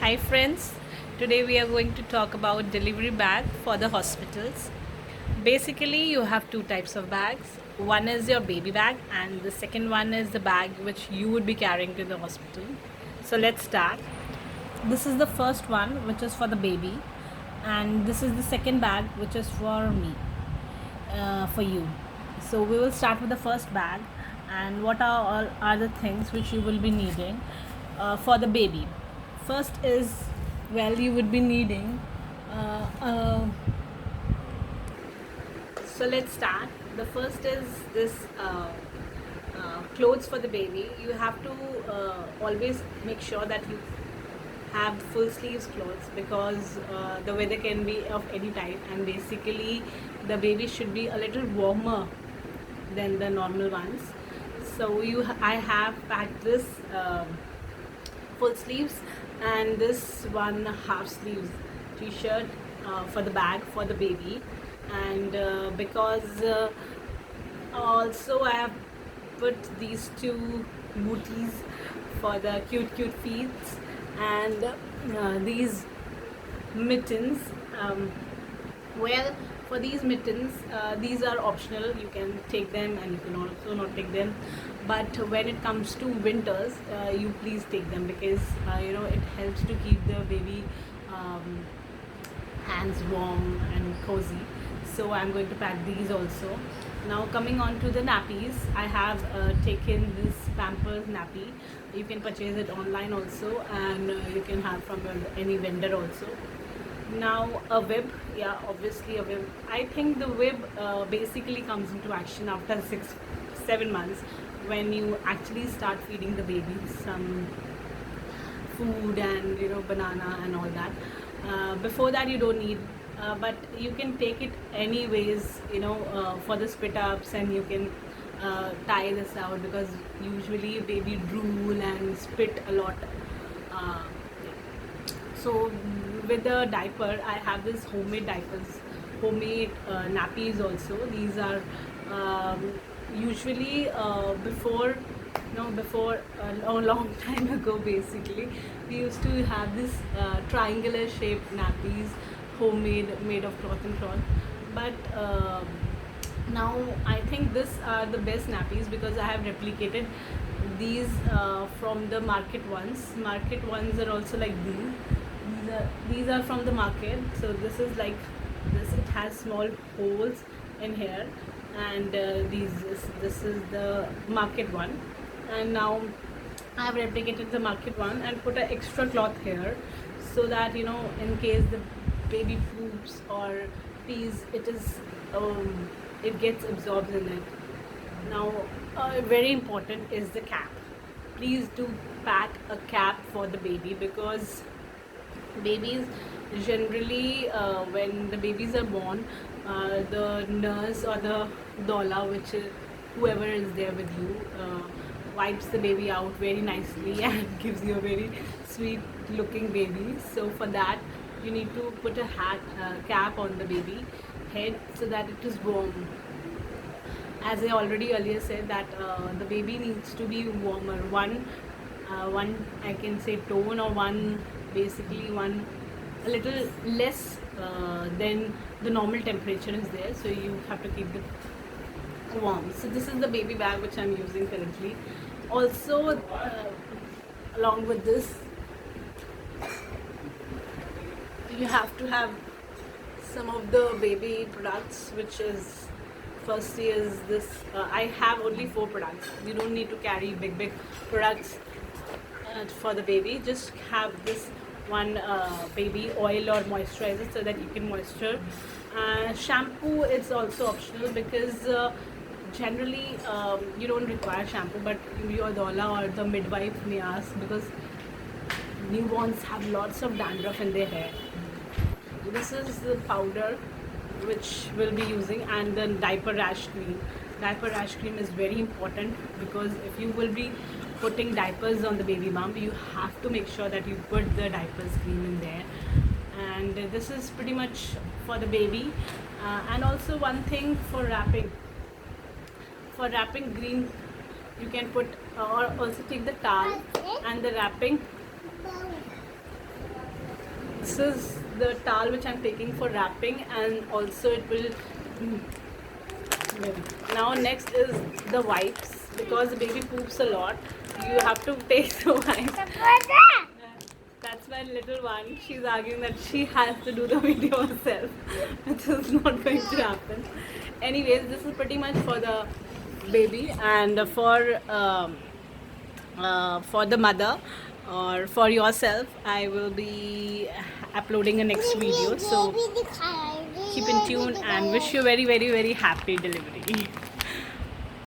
Hi friends, today we are going to talk about delivery bag for the hospitals. Basically, you have two types of bags. One is your baby bag and the second one is the bag which you would be carrying to the hospital. So let's start. This is the first one which is for the baby and this is the second bag which is for me, for you. So we will start with the first bag and what are all other things which you will be needing for the baby. First is, well, you would be needing uh, uh, so let's start. The first is this clothes for the baby. You have to always make sure that you have full sleeves clothes because the weather can be of any type, and basically the baby should be a little warmer than the normal ones. So I have packed this full sleeves and this one half sleeves t-shirt for the bag for the baby, and because also I have put these two booties for the cute feet, and these mittens. Well, for these mittens, these are optional. You can take them and you can also not take them. But when it comes to winters, you please take them because it helps to keep the baby um, hands warm and cozy. So I'm going to pack these also. Now coming on to the nappies, I have taken this Pampers nappy. You can purchase it online also, and you can have from any vendor also. Now a web, yeah, obviously a web. I think the web basically comes into action after 6 7 months when you actually start feeding the baby some food and banana and all that. Before that you don't need, but you can take it anyways, for the spit ups, and you can tie this out because usually baby drool and spit a lot. uh, so with the diaper, I have this homemade diapers, homemade nappies also. These are usually before, before a long time ago, basically we used to have this triangular shaped nappies, homemade, made of cloth and cloth. But now I think these are the best nappies because I have replicated these from the market ones are also like these are from the market. So this is like this, it has small holes in here, and this is the market one. And now I have replicated the market one and put an extra cloth here so that in case the baby poops or pees, it gets absorbed in it. Now very important is the cap. Please do pack a cap for the baby because babies generally, when the babies are born, the nurse or the doula, which is whoever is there with you, wipes the baby out very nicely and gives you a very sweet looking baby. So for that you need to put a cap on the baby head so that it is warm. As I already earlier said that the baby needs to be warmer. One I can say tone, or one, basically one a little less than the normal temperature is there. So you have to keep it warm. So this is the baby bag which I'm using currently. Also, along with this, you have to have some of the baby products, which is firstly is this. I have only 4 products. You don't need to carry big products for the baby. Just have this one baby oil or moisturizer so that you can moisture. Shampoo is also optional because generally you don't require shampoo, but your doula or the midwife may ask because newborns have lots of dandruff in their hair. This is the powder which we'll be using, and the diaper rash cream. Diaper rash cream is very important because if you will be putting diapers on the baby bump, you have to make sure that you put the diapers cream in there. And this is pretty much for the baby. And also one thing for wrapping. For wrapping green, you can put or also take the towel and the wrapping this is the towel which I'm taking for wrapping, and also it will. Now next is the wipes, because the baby poops a lot. You have to take the wipes. That's my little one. She's arguing that she has to do the video herself. This is not going to happen. Anyways, this is pretty much for the baby, and for the mother or for yourself, I will be uploading a next video. So keep in tune and wish you very, very, very happy delivery.